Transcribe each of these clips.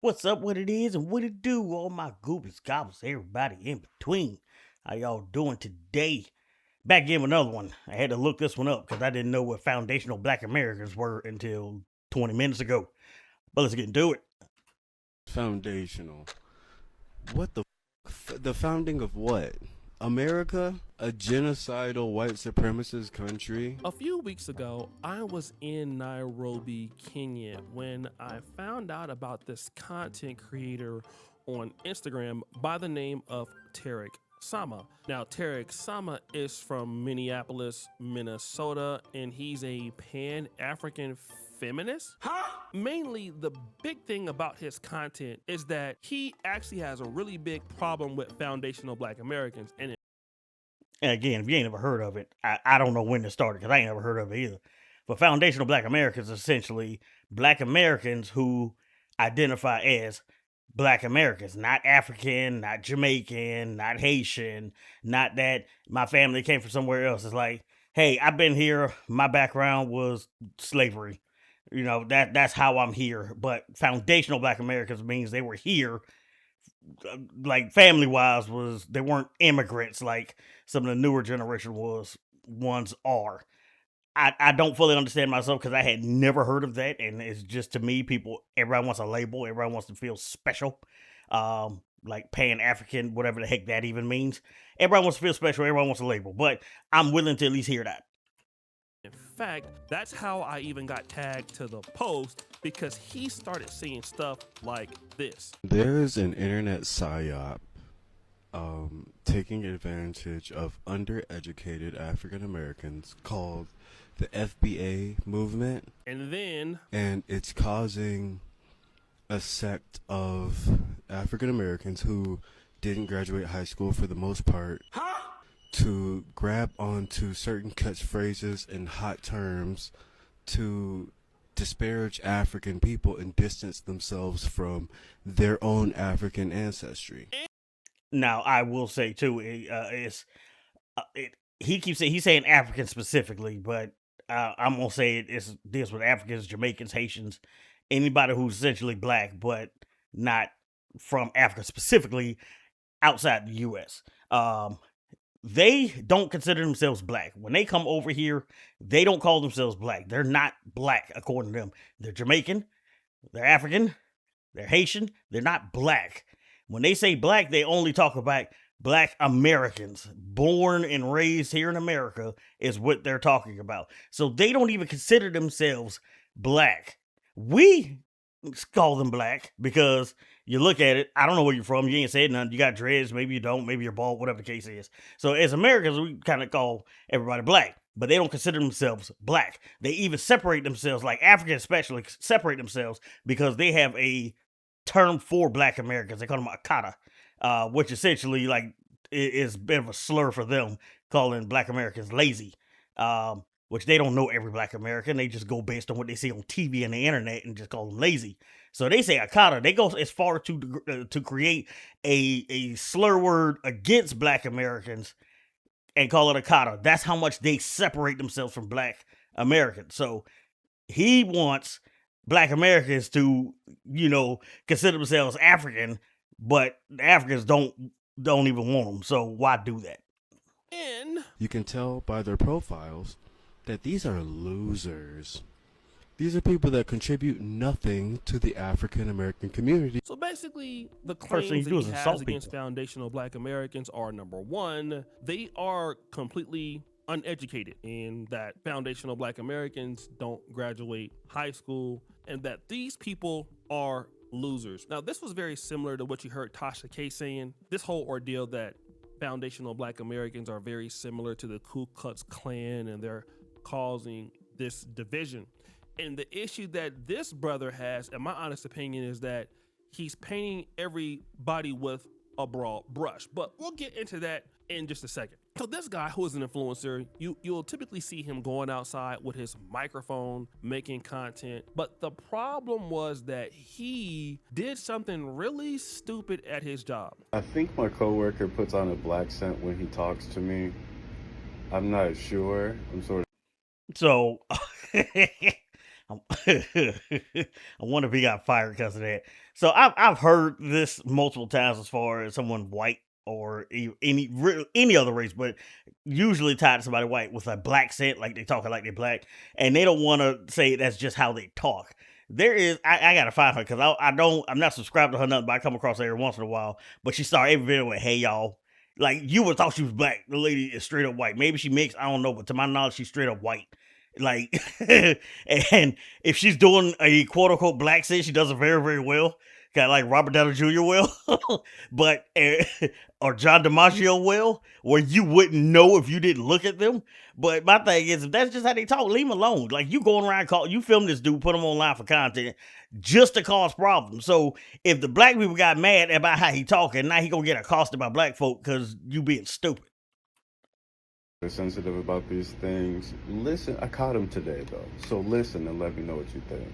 What's up, what it is, and what it do, all my gooblins, gobblers, everybody in between. How y'all doing today? Back in with another one. I had to look this one up because I didn't know what foundational black Americans were until 20 minutes ago. But let's get into it. Foundational. What the founding of what? America? A genocidal white supremacist country? A few weeks ago, I was in Nairobi, Kenya, when I found out about this content creator on Instagram by the name of Tarek Sama. Now, Tarek Sama is from Minneapolis, Minnesota, and he's a Pan-African feminist. Mainly, the big thing about his content is that he actually has a really big problem with foundational black Americans. And again, if you ain't never heard of it, I don't know when it started because I ain't never heard of it either. But foundational black Americans is essentially black Americans who identify as black Americans, not African, not Jamaican, not Haitian, not that my family came from somewhere else. It's like, hey, I've been here. My background was slavery. You know, that's how I'm here. But foundational black Americans means they were here, like family wise, they weren't immigrants like some of the newer generation ones are. I don't fully understand myself because I had never heard of that, and it's just, to me, everybody wants a label, everybody wants to feel special, like Pan-African, whatever the heck that even means. Everybody wants to feel special, everybody wants a label, but I'm willing to at least hear that. in fact, that's how I even got tagged to the post, because he started seeing stuff like this. There's an internet psyop taking advantage of undereducated African Americans called the FBA movement. And it's causing a sect of African Americans who didn't graduate high school for the most part to grab onto certain catchphrases and hot terms to disparage African people and distance themselves from their own African ancestry. Now, I will say too, he's saying African specifically, but I'm gonna say it deals with Africans, Jamaicans, Haitians, anybody who's essentially black but not from Africa, specifically outside the U.S. They don't consider themselves black. When they come over here, they don't call themselves black. They're not black according to them. They're Jamaican, they're African, they're Haitian. They're not black. When they say black, they only talk about black Americans born and raised here in America is what they're talking about. So they don't even consider themselves black. We call them black because you look at it, I don't know where you're from, you ain't said nothing, you got dreads, maybe you don't, maybe you're bald, whatever the case is. So as Americans, we kind of call everybody black, but they don't consider themselves black. They even separate themselves, like Africans especially, separate themselves because they have a term for black Americans. They call them Akata, which essentially like is a bit of a slur for them, calling black Americans lazy, which they don't know every black American. They just go based on what they see on TV and the internet and just call them lazy. So they say Akata. They go as far to create a slur word against black Americans and call it Akata. That's how much they separate themselves from black Americans. So he wants black Americans to, consider themselves African, but the Africans don't even want them. So why do that? And you can tell by their profiles that these are losers. These are people that contribute nothing to the African American community. So basically, the claims that he has against foundational black Americans are, number one, they are completely uneducated, and that foundational black Americans don't graduate high school, and that these people are losers. Now, this was very similar to what you heard Tasha K saying. This whole ordeal that foundational black Americans are very similar to the Ku Klux Klan, and they're causing this division. And the issue that this brother has, in my honest opinion, is that he's painting everybody with a broad brush. But we'll get into that in just a second. So this guy who is an influencer, you'll typically see him going outside with his microphone, making content. But the problem was that he did something really stupid at his job. I think my coworker puts on a black scent when he talks to me. I'm not sure. I'm sort of. So I wonder if he got fired because of that. So I've heard this multiple times as far as someone white or any other race, but usually tied to somebody white with a black scent, like they talking like they're black, and they don't want to say that's just how they talk. There is, I gotta find her because I'm not subscribed to her nothing, but I come across her every once in a while. But she started every video with "Hey y'all," like you would thought she was black. The lady is straight up white. Maybe she mixed, I don't know, but to my knowledge, she's straight up white. Like, and if she's doing a quote unquote black scent, she does it very, very well. Kind of like Robert Downey Jr. will, but or John DiMaggio will, where you wouldn't know if you didn't look at them. But my thing is, if that's just how they talk, leave them alone. Like you going around you film this dude, put him online for content, just to cause problems. So if the black people got mad about how he talking, now he gonna get accosted by black folk because you being stupid. They're sensitive about these things. Listen, I caught him today though, so listen and let me know what you think.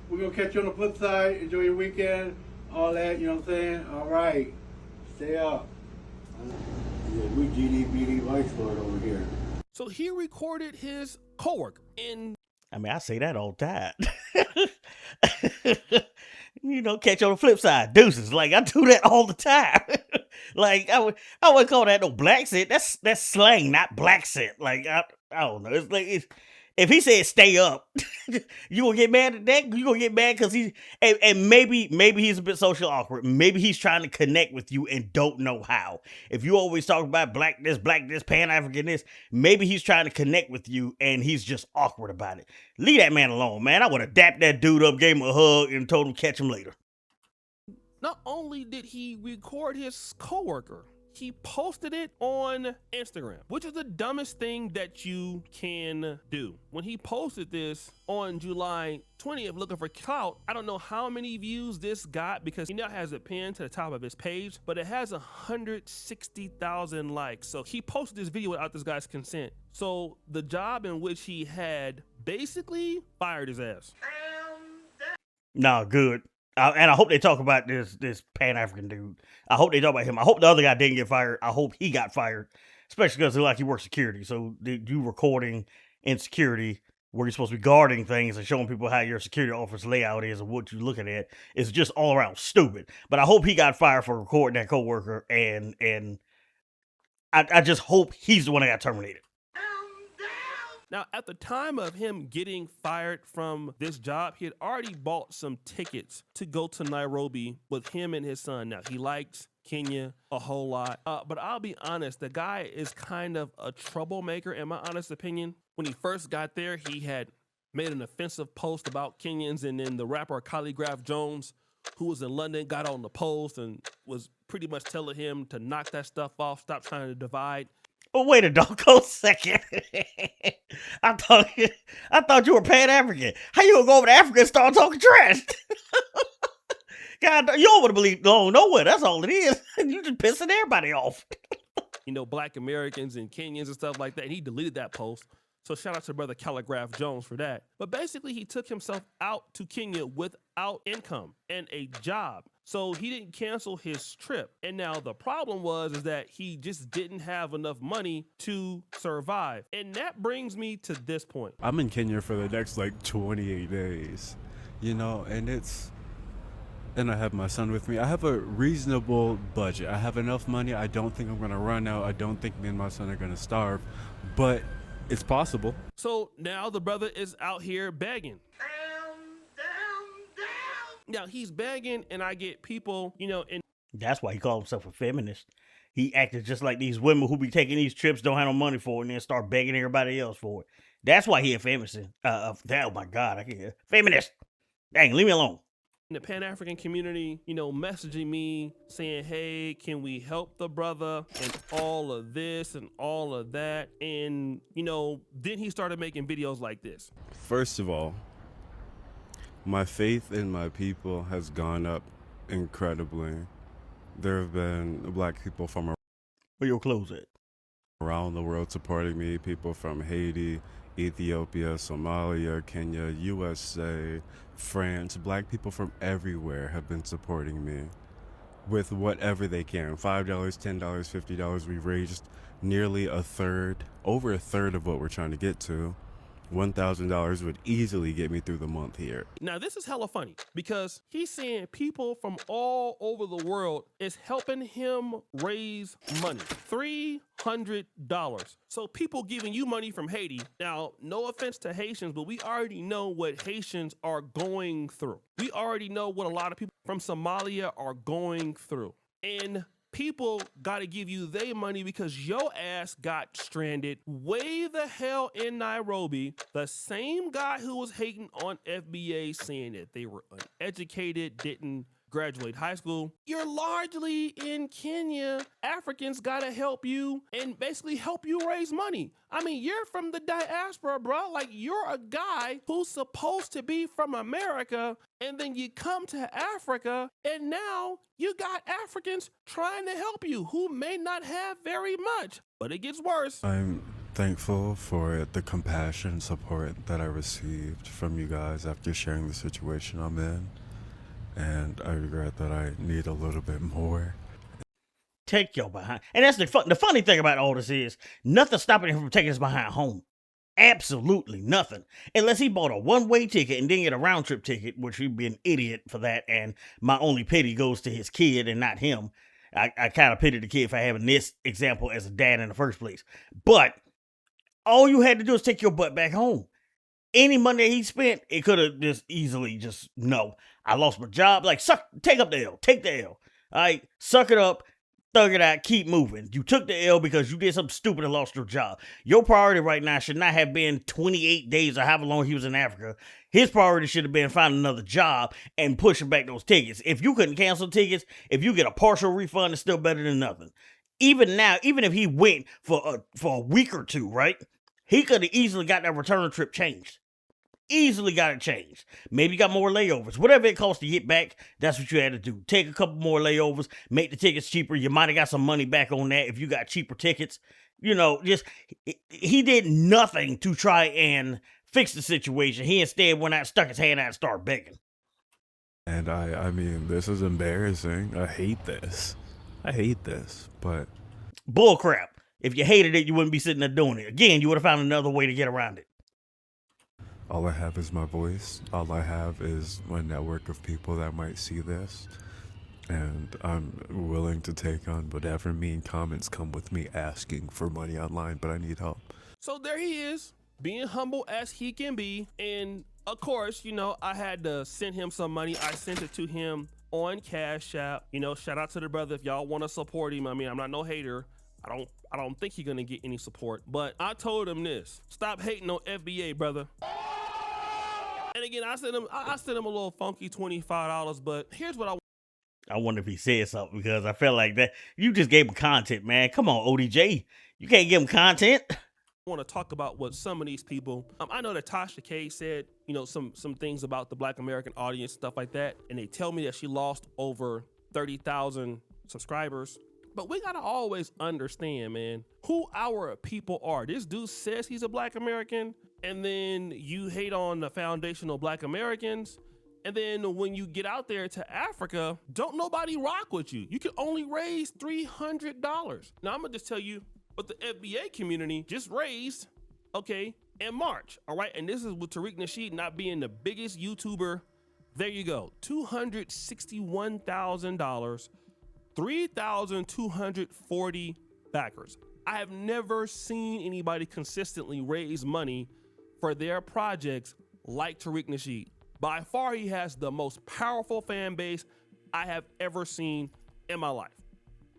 We're gonna catch you on the flip side. Enjoy your weekend, all that, you know what I'm saying? All right, stay up. Yeah, we GD Vice Lord over here. So he recorded his coworker in. I mean, I say that all the time. You know, catch on the flip side, deuces. Like I do that all the time. Like I wouldn't call that no black scent. That's slang, not black scent. Like I don't know. It's like if he said stay up, you gonna get mad at that? You gonna get mad because and maybe he's a bit social awkward. Maybe he's trying to connect with you and don't know how. If you always talk about black this, Pan-African this, maybe he's trying to connect with you and he's just awkward about it. Leave that man alone, man. I would have dapped that dude up, gave him a hug, and told him catch him later. Not only did he record his coworker, he posted it on Instagram, which is the dumbest thing that you can do. When he posted this on July 20th, looking for clout, I don't know how many views this got because he now has it pinned to the top of his page, but it has 160,000 likes. So he posted this video without this guy's consent. So the job in which he had basically fired his ass. Nah, good. And I hope they talk about this Pan-African dude. I hope they talk about him. I hope the other guy didn't get fired. I hope he got fired, especially because he works security. So you recording in security where you're supposed to be guarding things and showing people how your security office layout is and what you're looking at is just all around stupid. But I hope he got fired for recording that coworker, and I just hope he's the one that got terminated. Now, at the time of him getting fired from this job, he had already bought some tickets to go to Nairobi with him and his son. Now, he likes Kenya a whole lot, but I'll be honest, the guy is kind of a troublemaker, in my honest opinion. When he first got there, he had made an offensive post about Kenyans, and then the rapper Calligraph Jones, who was in London, got on the post and was pretty much telling him to knock that stuff off, stop trying to divide. Oh, wait a doggone second. I thought you were Pan-African. How you gonna go over to Africa and start talking trash? God, you don't want to believe nowhere. That's all it is. You just pissing everybody off. You know, black Americans and Kenyans and stuff like that. And he deleted that post. So shout out to brother Calligraph Jones for that. But basically, he took himself out to Kenya without income and a job. So he didn't cancel his trip. And now the problem is that he just didn't have enough money to survive. And that brings me to this point. I'm in Kenya for the next 28 days, and I have my son with me. I have a reasonable budget. I have enough money. I don't think I'm going to run out. I don't think me and my son are going to starve, but it's possible. So now the brother is out here begging. Now he's begging, and I get people, and that's why he called himself a feminist. He acted just like these women who be taking these trips, don't have no money for it, and then start begging everybody else for it. That's why he a feminist. Oh my God, I can't hear. Feminist. Dang, leave me alone. The Pan-African community, messaging me saying, hey, can we help the brother and all of this and all of that. And, then he started making videos like this. First of all, my faith in my people has gone up incredibly. There have been black people from where your clothes at? Around the world supporting me, people from Haiti, Ethiopia, Somalia, Kenya, USA, France. Black people from everywhere have been supporting me with whatever they can. $5, $10, $50. We've raised nearly over a third of what we're trying to get to. $1,000 would easily get me through the month here. Now, this is hella funny because he's saying people from all over the world is helping him raise money. $300. So people giving you money from Haiti. Now, no offense to Haitians, but we already know what Haitians are going through. We already know what a lot of people from Somalia are going through. And people got to give you their money because your ass got stranded way the hell in Nairobi. The same guy who was hating on FBA saying that they were uneducated, didn't graduate high school. You're largely in Kenya. Africans got to help you and basically help you raise money. I mean, you're from the diaspora, bro. Like, you're a guy who's supposed to be from America, and then you come to Africa, and now you got Africans trying to help you who may not have very much, but it gets worse. I'm thankful for the compassion and support that I received from you guys after sharing the situation I'm in. And I regret that I need a little bit more. Take your behind. And that's the funny thing about all this is nothing stopping him from taking his behind home. Absolutely nothing. Unless he bought a one-way ticket and then get a round-trip ticket, which he'd be an idiot for that. And my only pity goes to his kid and not him. I kind of pity the kid for having this example as a dad in the first place. But all you had to do is take your butt back home. Any money that he spent, it could have just easily no. I lost my job. Like, take up the L. Take the L. All right? Suck it up. Thug it out. Keep moving. You took the L because you did something stupid and lost your job. Your priority right now should not have been 28 days or however long he was in Africa. His priority should have been finding another job and pushing back those tickets. If you couldn't cancel tickets, if you get a partial refund, it's still better than nothing. Even now, even if he went for a week or two, right? He could have easily got that return trip changed. Easily got it changed. Maybe got more layovers. Whatever it costs to get back, that's what you had to do. Take a couple more layovers, make the tickets cheaper. You might have got some money back on that if you got cheaper tickets. He did nothing to try and fix the situation. He instead went out, stuck his hand out, and started begging. And I mean, this is embarrassing. I hate this, but... Bull crap. If you hated it, you wouldn't be sitting there doing it. Again, you would have found another way to get around it. All I have is my voice. All I have is my network of people that might see this. And I'm willing to take on whatever mean comments come with me asking for money online, but I need help. So there he is, being humble as he can be. And of course, I had to send him some money. I sent it to him on Cash App. Shout out to the brother if y'all want to support him. I mean, I'm not no hater. I don't think he's gonna get any support, but I told him this: stop hating on FBA, brother. And again, I sent him a little funky $25, but here's what I wonder if he said something because I felt like that. You just gave him content, man. Come on, ODJ. You can't give him content. I want to talk about what some of these people, I know that Tasha K said, some things about the Black American audience, stuff like that. And they tell me that she lost over 30,000 subscribers. But we got to always understand, man, who our people are. This dude says he's a Black American, and then you hate on the foundational Black Americans. And then when you get out there to Africa, don't nobody rock with you. You can only raise $300. Now, I'm going to just tell you what the FBA community just raised, in March, all right? And this is with Tariq Nasheed not being the biggest YouTuber. There you go, $261,000. 3,240 backers. I have never seen anybody consistently raise money for their projects like Tariq Nasheed. By far, he has the most powerful fan base I have ever seen in my life.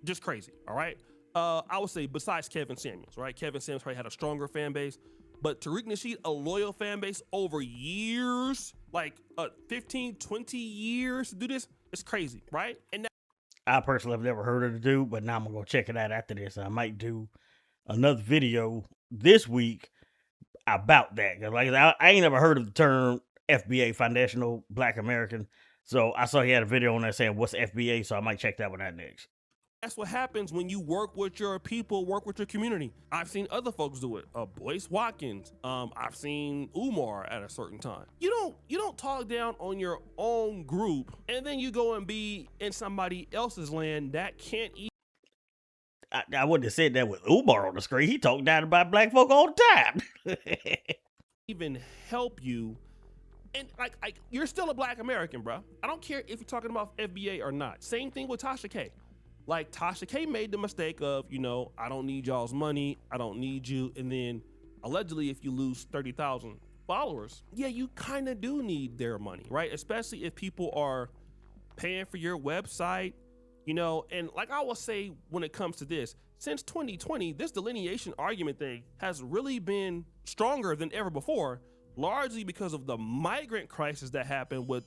Just crazy, all right? I would say besides Kevin Samuels, right? Kevin Samuels probably had a stronger fan base, but Tariq Nasheed, a loyal fan base over years, like 15, 20 years to do this, it's crazy, right? And I personally have never heard of the dude, but now I'm going to go check it out after this. I might do another video this week about that. Like I ain't never heard of the term FBA, Foundational Black American. So I saw he had a video on there saying, what's FBA? So I might check that one out next. That's what happens when you work with your people, work with your community. I've seen other folks do it. Boyce Watkins. I've seen Umar at a certain time. You don't talk down on your own group and then you go and be in somebody else's land that can't eat. I wouldn't have said that with Umar on the screen. He talked down about black folk all the time. even help you. And like you're still a Black American, bro. I don't care if you're talking about FBA or not. Same thing with Tasha K. Like Tasha K made the mistake of, I don't need y'all's money. I don't need you. And then allegedly, if you lose 30,000 followers, yeah, you kind of do need their money, right? Especially if people are paying for your website, and like I will say when it comes to this, since 2020, this delineation argument thing has really been stronger than ever before, largely because of the migrant crisis that happened with,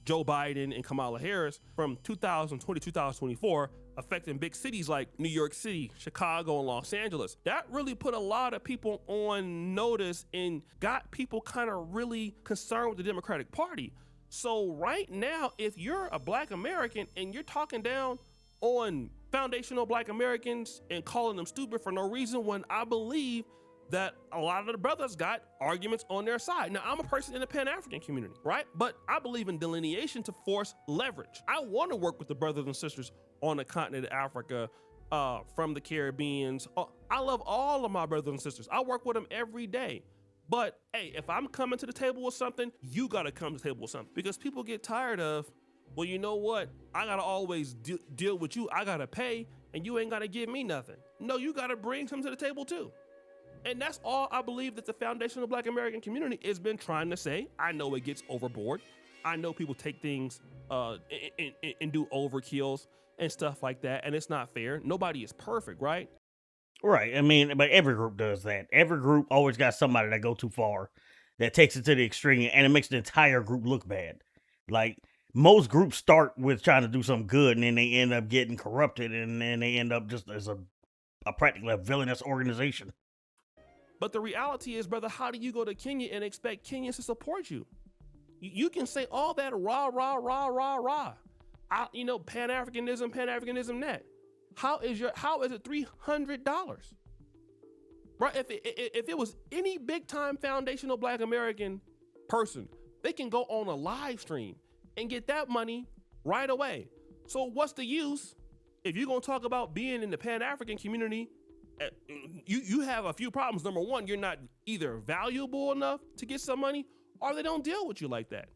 Joe Biden and Kamala Harris from 2020, 2024, affecting big cities like New York City, Chicago, and Los Angeles. That really put a lot of people on notice and got people kind of really concerned with the Democratic Party. So right now, if you're a Black American and you're talking down on foundational Black Americans and calling them stupid for no reason, when I believe that a lot of the brothers got arguments on their side. Now, I'm a person in the Pan-African community, right? But I believe in delineation to force leverage. I want to work with the brothers and sisters on the continent of Africa, from the Caribbeans. I love all of my brothers and sisters. I work with them every day. But hey, if I'm coming to the table with something, you got to come to the table with something. Because people get tired of, well, you know what? I got to always deal with you. I got to pay, and you ain't got to give me nothing. No, you got to bring something to the table too. And that's all I believe that the foundational Black American community has been trying to say. I know it gets overboard. I know people take things and do overkills and stuff like that, and it's not fair. Nobody is perfect, right? Right. I mean, but every group does that. Every group always got somebody that go too far, that takes it to the extreme, and it makes the entire group look bad. Like, most groups start with trying to do something good, and then they end up getting corrupted, and then they end up just as a practically a villainous organization. But the reality is, brother, how do you go to Kenya and expect Kenyans to support you? You can say all that rah, rah, rah, rah, rah. Pan-Africanism that. How is it $300? Right? If it was any big time foundational Black American person, they can go on a live stream and get that money right away. So what's the use if you're gonna talk about being in the Pan-African community? You have a few problems. Number one, you're not either valuable enough to get some money, or they don't deal with you like that.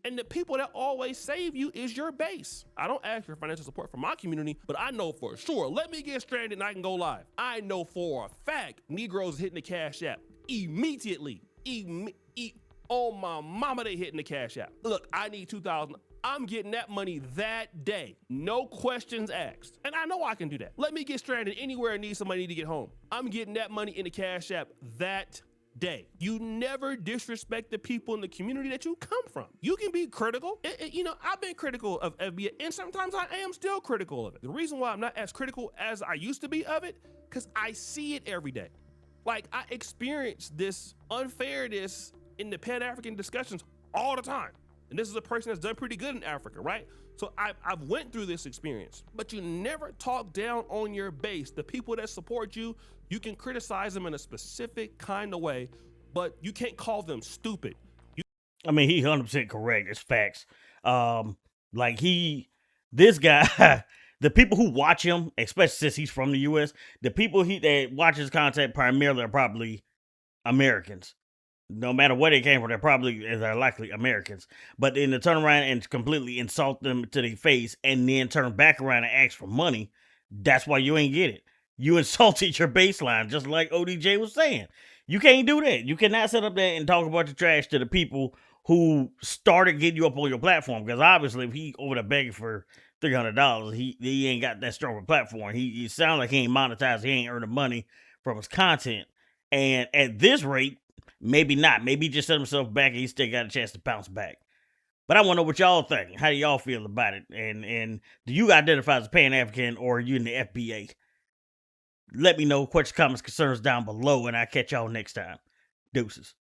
And the people that always save you is your base. I don't ask for financial support from my community, but I know for sure, let me get stranded and I can go live. I know for a fact, Negroes hitting the Cash App immediately. Oh my mama, they hitting the Cash App. Look, I need $2,000. I'm getting that money that day. No questions asked. And I know I can do that. Let me get stranded anywhere and need somebody to get home. I'm getting that money in the Cash App that day. You never disrespect the people in the community that you come from. You can be critical. I've been critical of FBA, and sometimes I am still critical of it. The reason why I'm not as critical as I used to be of it, because I see it every day. Like, I experience this unfairness in the Pan-African discussions all the time. And this is a person that's done pretty good in Africa, right? So I've went through this experience, but you never talk down on your base. The people that support you, you can criticize them in a specific kind of way, but you can't call them stupid. I mean, he's 100% correct. It's facts. This guy, the people who watch him, especially since he's from the U.S., the people that watch his content primarily are probably Americans. No matter where they came from, they're likely Americans. But then to turn around and completely insult them to their face and then turn back around and ask for money, that's why you ain't get it. You insulted your baseline, just like ODJ was saying. You can't do that. You cannot sit up there and talk about your trash to the people who started getting you up on your platform. Because obviously, if he over there begging for $300, he ain't got that strong of a platform. He sounds like he ain't monetized. He ain't earning money from his content. And at this rate, maybe not. Maybe he just set himself back and he still got a chance to bounce back. But I want to know what y'all think. How do y'all feel about it? And do you identify as a Pan-African or are you in the FBA? Let me know. Questions, comments, concerns down below, and I'll catch y'all next time. Deuces.